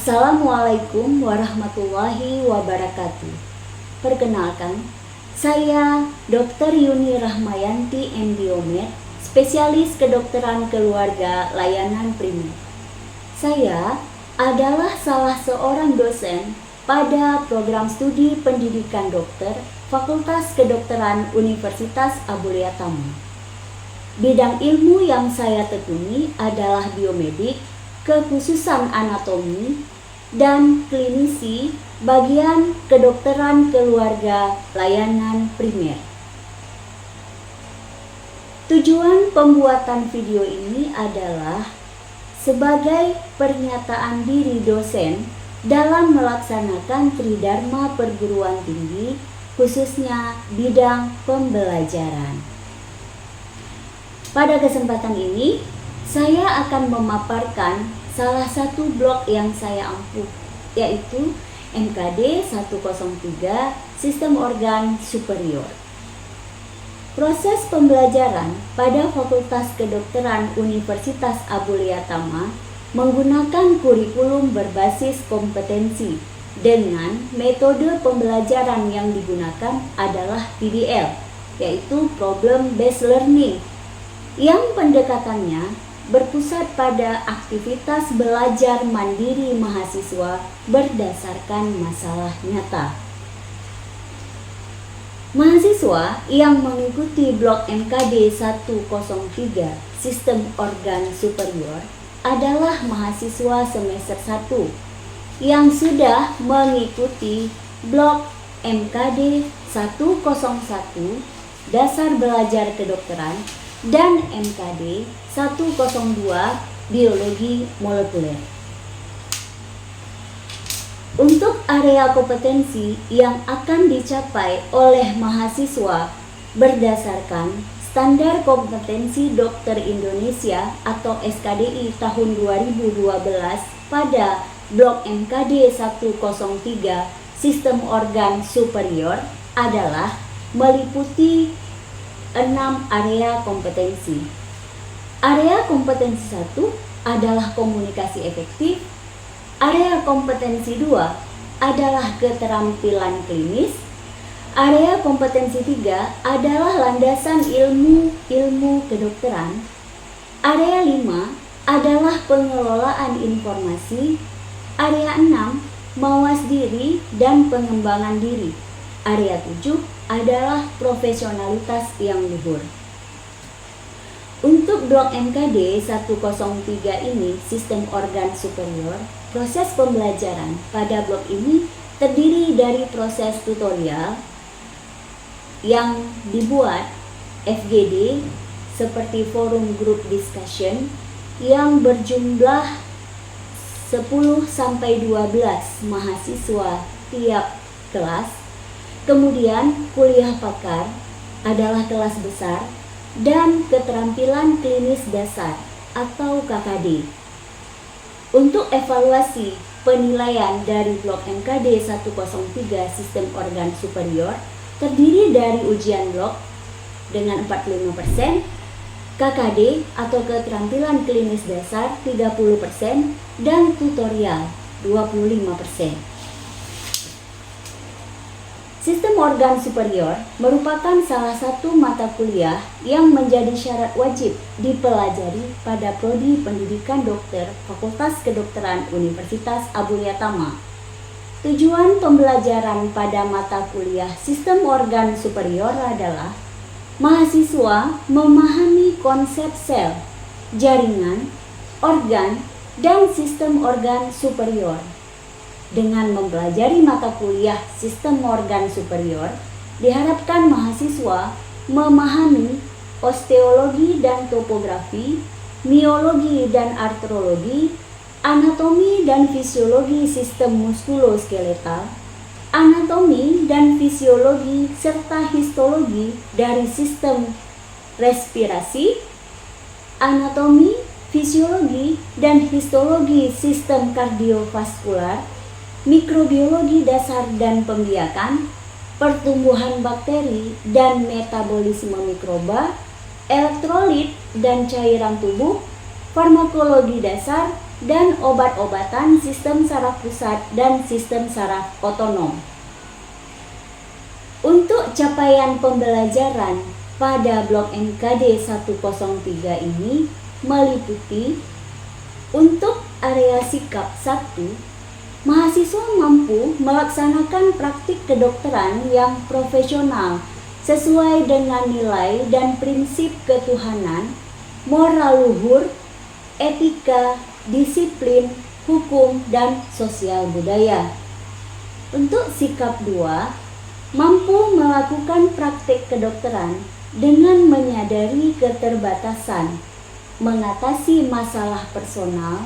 Assalamualaikum warahmatullahi wabarakatuh. Perkenalkan, saya Dr. Yuni Rahmayanti MDiomed, spesialis kedokteran keluarga layanan primer. Saya adalah salah seorang dosen pada program studi pendidikan dokter Fakultas Kedokteran Universitas Abulia Tama. Bidang ilmu yang saya tekuni adalah biomedik, kekhususan anatomi, dan klinisi bagian kedokteran keluarga layanan primer. Tujuan pembuatan video ini adalah sebagai pernyataan diri dosen dalam melaksanakan Tridharma perguruan tinggi, khususnya bidang pembelajaran. Pada kesempatan ini, saya akan memaparkan salah satu blok yang saya ampuh, yaitu MKD 103 Sistem Organ Superior. Proses pembelajaran pada Fakultas Kedokteran Universitas Abulia Tama menggunakan kurikulum berbasis kompetensi dengan metode pembelajaran yang digunakan adalah PBL, yaitu Problem Based Learning, yang pendekatannya berpusat pada aktivitas belajar mandiri mahasiswa berdasarkan masalah nyata. Mahasiswa yang mengikuti blok MKD 103 Sistem Organ Superior adalah mahasiswa semester 1 yang sudah mengikuti blok MKD 101 Dasar Belajar Kedokteran dan MKD 102 Biologi Molekuler. Untuk area kompetensi yang akan dicapai oleh mahasiswa berdasarkan Standar Kompetensi Dokter Indonesia atau SKDI tahun 2012 pada blok MKD 103 Sistem Organ Superior adalah meliputi 6 area kompetensi. Area kompetensi 1 adalah komunikasi efektif. Area kompetensi 2 adalah keterampilan klinis. Area kompetensi 3 adalah landasan ilmu kedokteran. Area 5 adalah pengelolaan informasi. Area 6 mawas diri dan pengembangan diri. Area 7 adalah profesionalitas yang luhur. Untuk blok MKD 103 ini, Sistem Organ Superior, proses pembelajaran pada blok ini terdiri dari proses tutorial yang dibuat FGD seperti forum group discussion yang berjumlah 10-12 mahasiswa tiap kelas. Kemudian kuliah pakar adalah kelas besar dan keterampilan klinis dasar atau KKD. Untuk evaluasi penilaian dari blok MKD 103 Sistem Organ Superior terdiri dari ujian blok dengan 45%, KKD atau keterampilan klinis dasar 30%, dan tutorial 25%. Sistem Organ Superior merupakan salah satu mata kuliah yang menjadi syarat wajib dipelajari pada Prodi Pendidikan Dokter Fakultas Kedokteran Universitas Abulia Tama. Tujuan pembelajaran pada mata kuliah Sistem Organ Superior adalah mahasiswa memahami konsep sel, jaringan, organ, dan sistem organ superior. Dengan mempelajari mata kuliah Sistem Organ Superior, diharapkan mahasiswa memahami osteologi dan topografi, miologi dan artrologi, anatomi dan fisiologi sistem muskuloskeletal, anatomi dan fisiologi serta histologi dari sistem respirasi, anatomi, fisiologi, dan histologi sistem kardiovaskular, mikrobiologi dasar dan pembiakan, pertumbuhan bakteri dan metabolisme mikroba, elektrolit dan cairan tubuh, farmakologi dasar, dan obat-obatan sistem saraf pusat dan sistem saraf otonom. Untuk capaian pembelajaran pada blok MKD 103 ini meliputi untuk area sikap 1, mahasiswa mampu melaksanakan praktik kedokteran yang profesional sesuai dengan nilai dan prinsip ketuhanan, moral luhur, etika, disiplin, hukum, dan sosial budaya. Untuk sikap 2, mampu melakukan praktik kedokteran dengan menyadari keterbatasan, mengatasi masalah personal,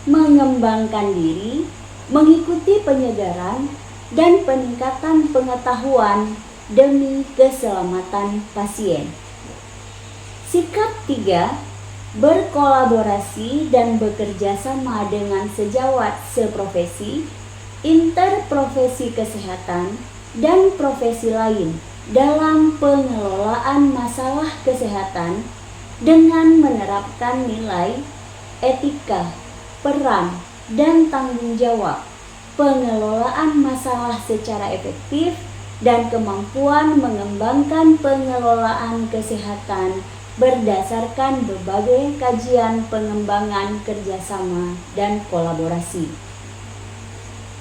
mengembangkan diri, mengikuti penyegaran, dan peningkatan pengetahuan demi keselamatan pasien. Sikap 3, berkolaborasi dan bekerja sama dengan sejawat seprofesi, interprofesi kesehatan, dan profesi lain dalam pengelolaan masalah kesehatan dengan menerapkan nilai, etika, peran, dan tanggung jawab, pengelolaan masalah secara efektif, dan kemampuan mengembangkan pengelolaan kesehatan berdasarkan berbagai kajian pengembangan kerjasama dan kolaborasi.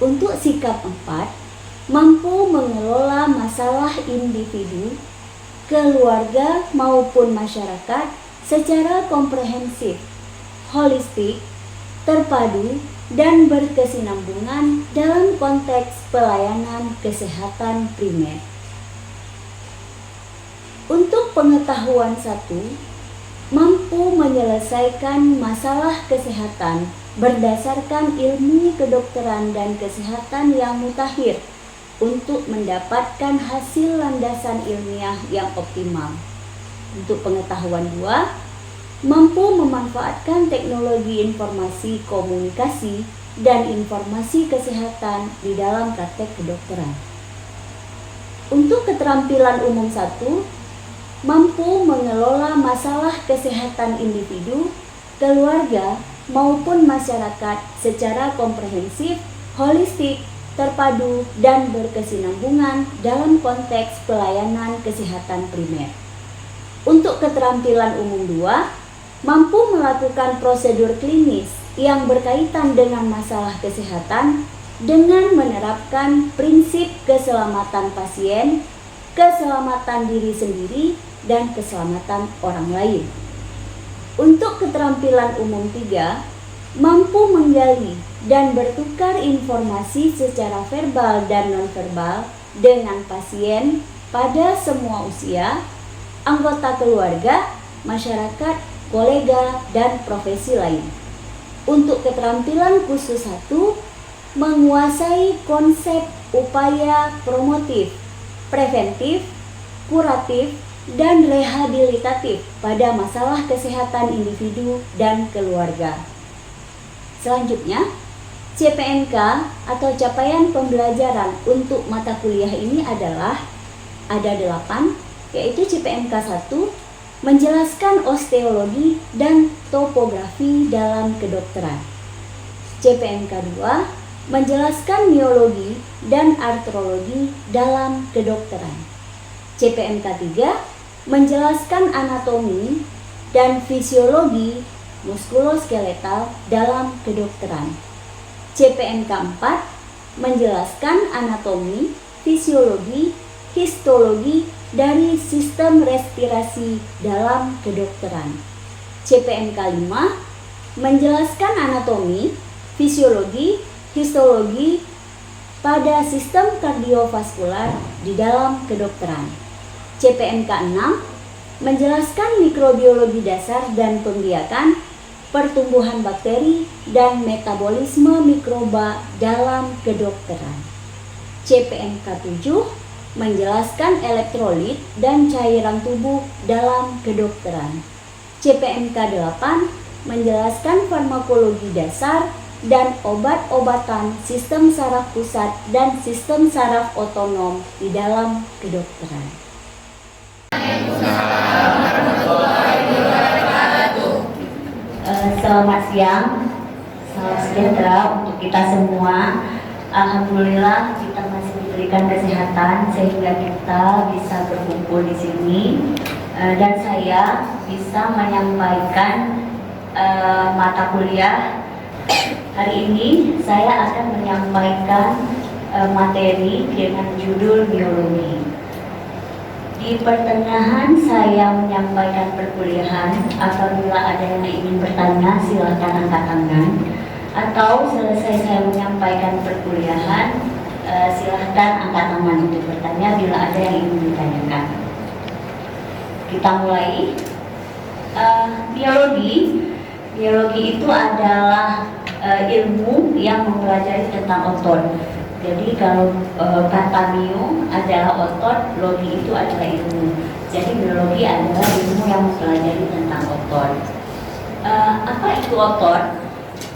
Untuk sikap 4, mampu mengelola masalah individu, keluarga maupun masyarakat secara komprehensif, holistik, terpadu, dan berkesinambungan dalam konteks pelayanan kesehatan primer. Untuk pengetahuan 1, mampu menyelesaikan masalah kesehatan berdasarkan ilmu kedokteran dan kesehatan yang mutakhir untuk mendapatkan hasil landasan ilmiah yang optimal. Untuk pengetahuan 2, mampu memanfaatkan teknologi informasi komunikasi dan informasi kesehatan di dalam praktek kedokteran. Untuk keterampilan umum 1, mampu mengelola masalah kesehatan individu, keluarga, maupun masyarakat secara komprehensif, holistik, terpadu, dan berkesinambungan dalam konteks pelayanan kesehatan primer. Untuk keterampilan umum 2, mampu melakukan prosedur klinis yang berkaitan dengan masalah kesehatan dengan menerapkan prinsip keselamatan pasien, keselamatan diri sendiri, dan keselamatan orang lain. Untuk keterampilan umum 3, mampu menggali dan bertukar informasi secara verbal dan nonverbal dengan pasien pada semua usia, anggota keluarga, masyarakat, kolega, dan profesi lain. Untuk keterampilan khusus 1, menguasai konsep upaya promotif, preventif, kuratif, dan rehabilitatif pada masalah kesehatan individu dan keluarga. Selanjutnya, CPNK atau capaian pembelajaran untuk mata kuliah ini adalah ada 8, yaitu CPNK 1, menjelaskan osteologi dan topografi dalam kedokteran. CPNK 2, menjelaskan neurologi dan artrologi dalam kedokteran. CPNK 3, menjelaskan anatomi dan fisiologi muskuloskeletal dalam kedokteran. CPNK 4, menjelaskan anatomi, fisiologi, histologi dari sistem respirasi dalam kedokteran. CPNK 5, menjelaskan anatomi, fisiologi, histologi pada sistem kardiovaskular di dalam kedokteran. CPNK 6, menjelaskan mikrobiologi dasar dan pembiakan, pertumbuhan bakteri, dan metabolisme mikroba dalam kedokteran. CPNK 7, menjelaskan elektrolit dan cairan tubuh dalam kedokteran. CPNK 8, menjelaskan farmakologi dasar dan obat-obatan sistem saraf pusat dan sistem saraf otonom di dalam kedokteran. Selamat siang, Salam sejahtera untuk kita semua. Alhamdulillah kita masih diberikan kesehatan sehingga kita bisa berkumpul di sini, dan saya bisa menyampaikan mata kuliah. Hari ini saya akan menyampaikan materi dengan judul biologi. Di pertengahan saya menyampaikan perkuliahan, apabila ada yang ingin bertanya silakan angkat tangan, atau selesai saya menyampaikan perkuliahan silahkan angkat tangan untuk bertanya bila ada yang ingin ditanyakan. Kita mulai. Biologi itu adalah ilmu yang mempelajari tentang otot. Jadi kalau kata bio adalah otot, logi itu adalah ilmu. Jadi biologi adalah ilmu yang mempelajari tentang otot. Apa itu otot?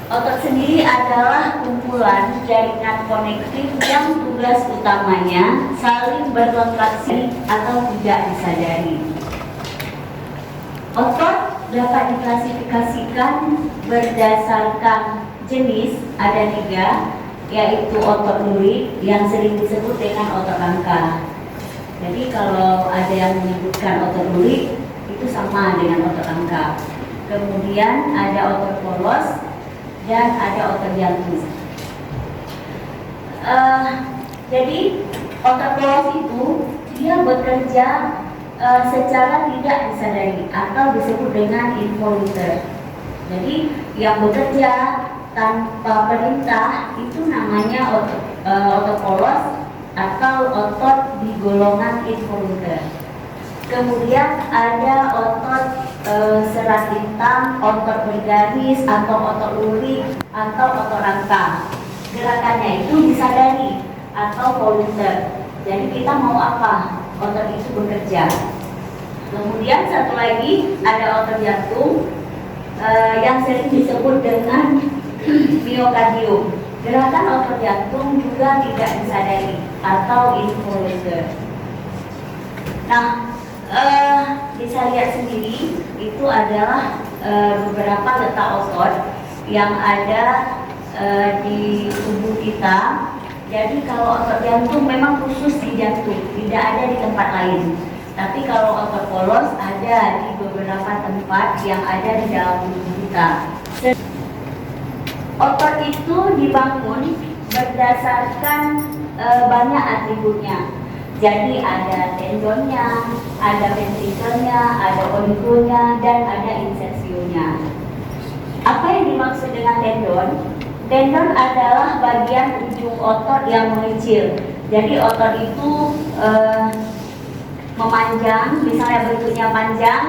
Otot sendiri adalah kumpulan jaringan konektif yang tugas utamanya saling berinteraksi atau tidak disadari. Otot dapat diklasifikasikan berdasarkan jenis, ada 3, yaitu otot lurik yang sering disebut dengan otot rangka. Jadi kalau ada yang menyebutkan otot lurik itu sama dengan otot rangka. Kemudian ada otot polos dan ada otot jantung. Jadi otot polos itu dia bekerja secara tidak disadari atau disebut dengan involuntar. Jadi yang bekerja tanpa perintah itu namanya otot polos atau otot di golongan involuntar. Kemudian ada otot serat hitam, otot bergaris atau otot lurik atau otot rangka. Gerakannya itu disadari atau voluntar. Jadi kita mau apa? Otot itu bekerja. Kemudian satu lagi ada otot jantung yang sering disebut dengan miokardium. Gerakan otot jantung juga tidak disadari atau involuntar. Nah, bisa lihat sendiri itu adalah beberapa letak otot yang ada di tubuh kita. Jadi kalau otot jantung memang khusus di jantung, tidak ada di tempat lain. Tapi kalau otot polos ada di beberapa tempat yang ada di dalam tubuh kita. Otot itu dibangun berdasarkan banyak atributnya. Jadi ada tendonnya, ada ventrikelnya, ada oligonya, dan ada insersionya. Apa yang dimaksud dengan tendon? Tendon adalah bagian ujung otot yang mengecil. Jadi otot itu memanjang, misalnya bentuknya panjang,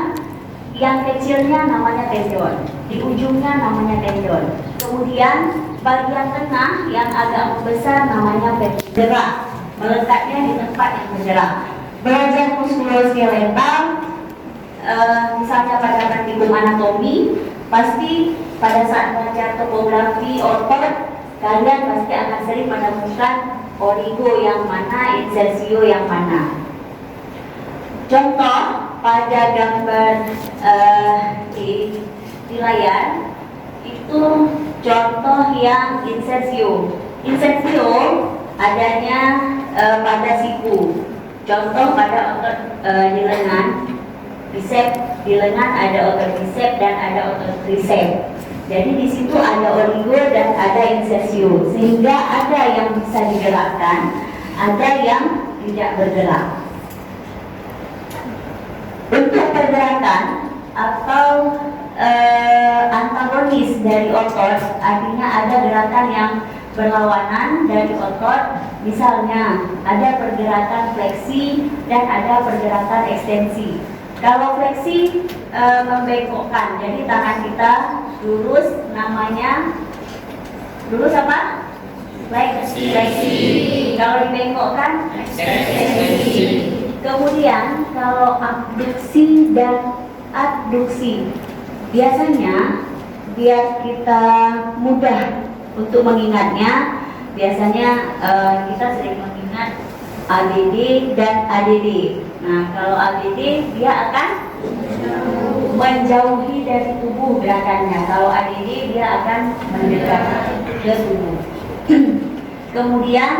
yang kecilnya namanya tendon, di ujungnya namanya tendon. Kemudian bagian tengah yang agak membesar namanya vertebra, meletaknya di tempat yang bergerak. Belajar muskuloskeletal, misalnya pada praktikum anatomi, pasti pada saat belajar topografi otot, kalian pasti akan sering menemukan origo yang mana, insersio yang mana. Contoh pada gambar di layar itu contoh yang insersio. Insersio adanya pada siku. Contoh pada otot di lengan, bicep, di lengan ada otot bicep dan ada otot tricep. Jadi di situ ada origo dan ada insersio, sehingga ada yang bisa digerakkan, ada yang tidak bergerak. Untuk pergerakan atau antagonis dari otot, artinya ada gerakan yang berlawanan dari otot. Misalnya ada pergerakan fleksi dan ada pergerakan ekstensi. Kalau fleksi membengkokkan, jadi tangan kita lurus, namanya lurus apa? Fleksi. Kalau dibengkokkan ekstensi. Kemudian kalau abduksi dan adduksi, biasanya biar kita mudah untuk mengingatnya, biasanya kita sering mengingat ADD dan ADD. Nah, kalau ADD dia akan menjauhi dari tubuh gerakannya. Kalau ADD dia akan mendekat ke tubuh. Kemudian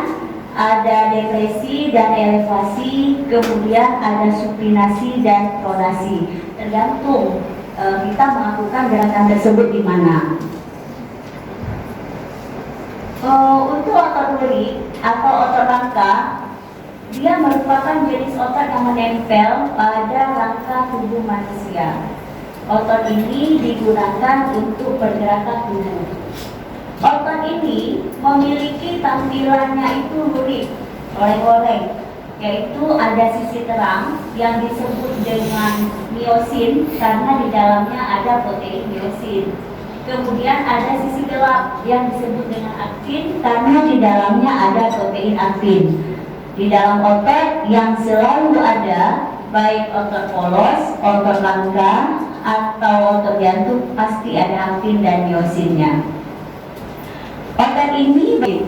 ada depresi dan elevasi, kemudian ada supinasi dan pronasi. Tergantung kita melakukan gerakan tersebut di mana. Untuk otot duri atau otot rangka, dia merupakan jenis otot yang menempel pada rangka tubuh manusia. Otot ini digunakan untuk pergerakan tubuh. Otot ini memiliki tampilannya itu lurik, oleng-oleng, yaitu ada sisi terang yang disebut dengan miosin karena di dalamnya ada protein miosin. Kemudian ada sisi gelap yang disebut dengan aktin karena di dalamnya ada protein aktin. Di dalam otot yang selalu ada, baik otot polos, otot rangka, atau otot jantung, pasti ada aktin dan miosinnya. Otot ini,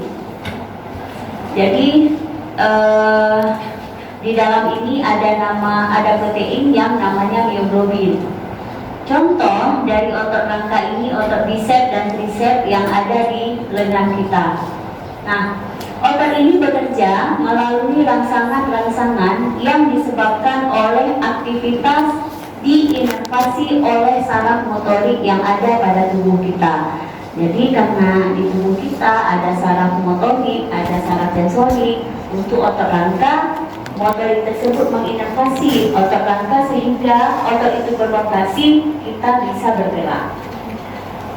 jadi di dalam ini ada protein yang namanya mioglobin. Contoh dari otot rangka ini otot bicep dan tricep yang ada di lengan kita. Nah, otot ini bekerja melalui rangsangan-rangsangan yang disebabkan oleh aktivitas diinervasi oleh saraf motorik yang ada pada tubuh kita. Jadi karena di tubuh kita ada saraf motorik, ada saraf sensorik. Untuk otot rangka, motorik tersebut menginervasi otot rangka sehingga otot itu berrotasi, kita bisa bergerak.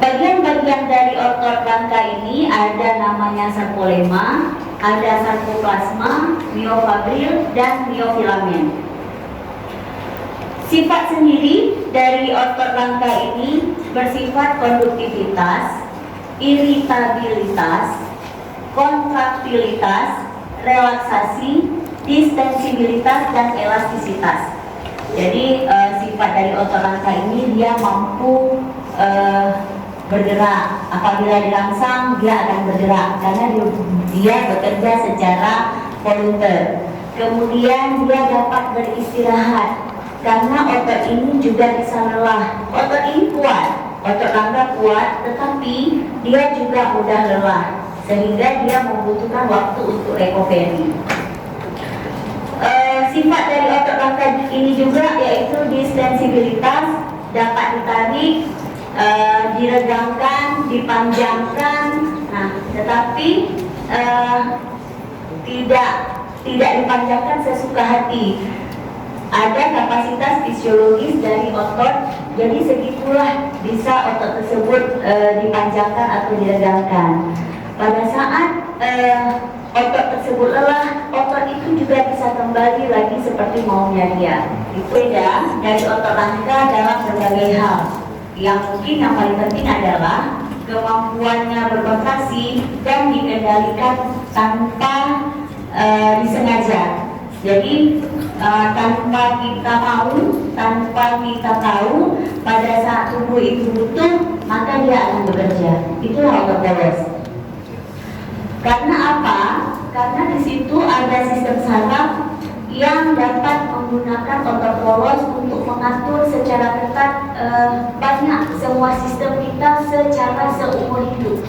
Bagian-bagian dari otot rangka ini ada namanya sarkolema, ada sarkoplasma, miofabril, dan miofilamen. Sifat sendiri dari otot rangka ini bersifat konduktivitas, iritabilitas, kontraktilitas, relaksasi, distensibilitas, dan elastisitas. Jadi sifat dari otot rangka ini dia mampu bergerak. Apabila dirangsang dia akan bergerak karena dia bekerja secara volunteer. Kemudian dia dapat beristirahat karena otot ini juga bisa lelah. Otot ini kuat, otot rangka kuat, tetapi dia juga mudah lelah sehingga dia membutuhkan waktu untuk recovery. Sifat dari otot rangka ini juga yaitu distensibilitas, dapat ditarik, diregangkan, dipanjangkan. Nah, tetapi tidak dipanjangkan sesuka hati. Ada kapasitas fisiologis dari otot, jadi segitulah bisa otot tersebut dipanjangkan atau diregangkan. Pada saat otot tersebut lelah, otot itu juga bisa kembali lagi seperti maunya dia. Itu beda dari otot rangka dalam berbagai hal. Yang mungkin yang paling penting adalah kemampuannya berkontraksi dan dikendalikan tanpa disengaja. Jadi tanpa kita mau, tanpa kita tahu, pada saat tubuh itu butuh, maka dia akan bekerja. Itulah otot polos. Karena apa? Karena di situ ada sistem saraf yang dapat menggunakan otot polos untuk mengatur secara ketat banyak semua sistem kita secara seumur hidup.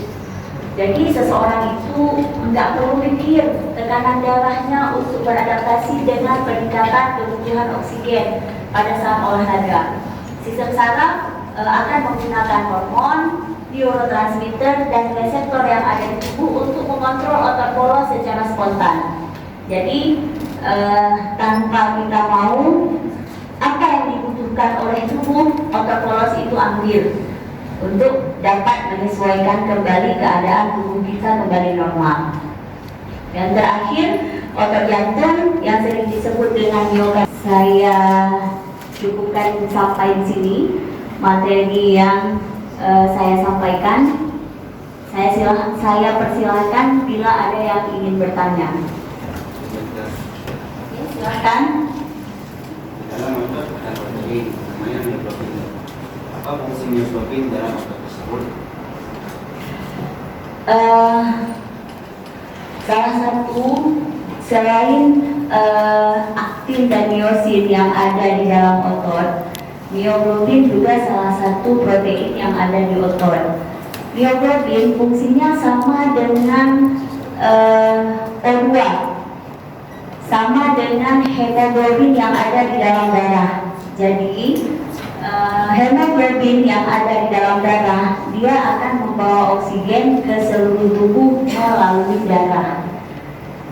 Jadi seseorang itu nggak perlu mikir tekanan darahnya untuk beradaptasi dengan peningkatan kebutuhan oksigen pada saat olahraga. Sistem saraf akan menggunakan hormon, neurotransmitter, dan reseptor yang ada di tubuh untuk mengontrol otot polos secara spontan. Jadi tanpa kita mau, apa yang dibutuhkan oleh tubuh, otot polos itu ambil untuk dapat menyesuaikan kembali keadaan tubuh kita kembali normal. Yang terakhir, otot jantung yang sering disebut dengan miokardium. Saya cukupkan sampai di sini materi yang saya sampaikan. Saya persilahkan bila ada yang ingin bertanya. Ya, silakan. Dalam otot ada protein namanya mioglobin. Apa fungsi mioglobin dalam otot tersebut? Salah satu selain aktin dan miosin yang ada di dalam otot, Mioglobin juga salah satu protein yang ada di otot. Mioglobin fungsinya sama dengan O2, sama dengan hemoglobin yang ada di dalam darah. Jadi hemoglobin yang ada di dalam darah, dia akan membawa oksigen ke seluruh tubuh melalui darah.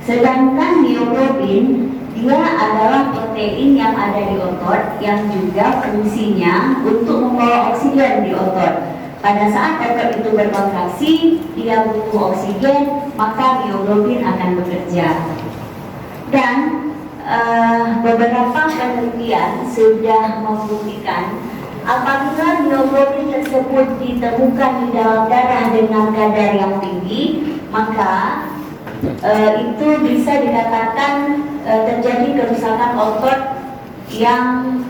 Sedangkan mioglobin, dia adalah protein yang ada di otot yang juga fungsinya untuk membawa oksigen di otot. Pada saat otot itu berkontraksi, dia butuh oksigen, maka mioglobin akan bekerja. Dan beberapa penelitian sudah membuktikan apabila mioglobin tersebut ditemukan di dalam darah dengan kadar yang tinggi, maka itu bisa dikatakan terjadi kerusakan otot yang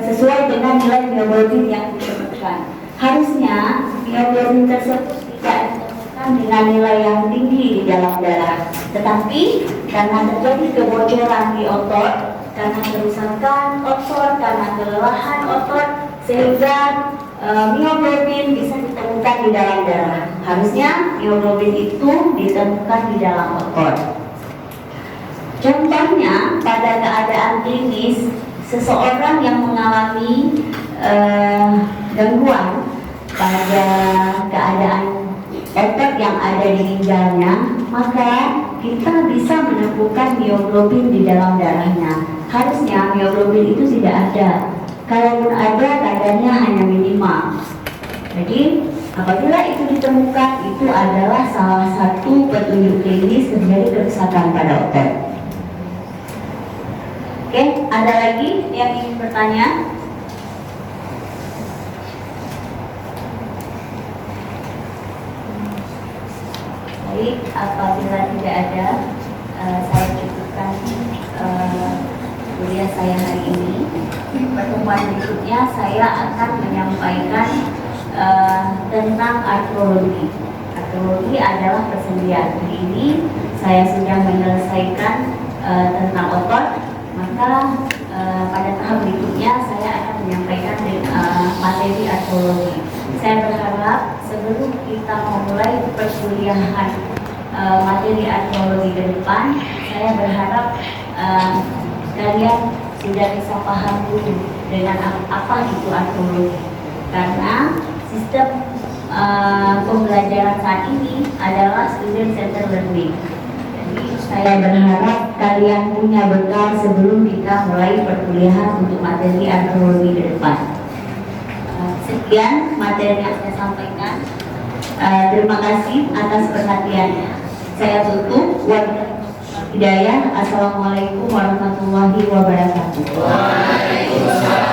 sesuai dengan nilai mioglobin yang ditemukan. Harusnya mioglobin tersebut tidak ditemukan dengan nilai yang tinggi di dalam darah, tetapi karena terjadi kebocoran di otot, karena kerusakan otot, karena kelelahan otot, sehingga mioglobin bisa ditemukan di dalam darah. Harusnya mioglobin itu ditemukan di dalam otot. Contohnya, pada keadaan klinis, seseorang yang mengalami gangguan pada keadaan otot yang ada di ginjalnya, maka kita bisa menemukan mioglobin di dalam darahnya. Harusnya mioglobin itu tidak ada. Kalaupun ada, kadarnya hanya minimal. Jadi, apabila itu ditemukan, itu adalah salah satu petunjuk klinis terjadi kerusakan pada otot. Oke, ada lagi yang ingin bertanya? Baik, apabila tidak ada, saya cukupkan kuliah saya hari ini. Pertemuan berikutnya saya akan menyampaikan tentang artrologi. Artrologi adalah persendian. Hari ini saya sudah menyelesaikan tentang otot, maka pada tahap berikutnya saya akan menyampaikan materi artrologi. Saya berharap sebelum kita memulai perkuliahan materi artrologi ke depan, saya berharap kalian sudah bisa paham dulu dengan apa itu artrologi, karena sistem pembelajaran saat ini adalah student center learning. Jadi saya berharap kalian punya bekal sebelum kita mulai perkuliahan untuk materi artrologi ke depan. Sekian materi yang saya sampaikan. Terima kasih atas perhatiannya. Saya tutup. Hidayah. Assalamualaikum warahmatullahi wabarakatuh. Waalaikumsalam.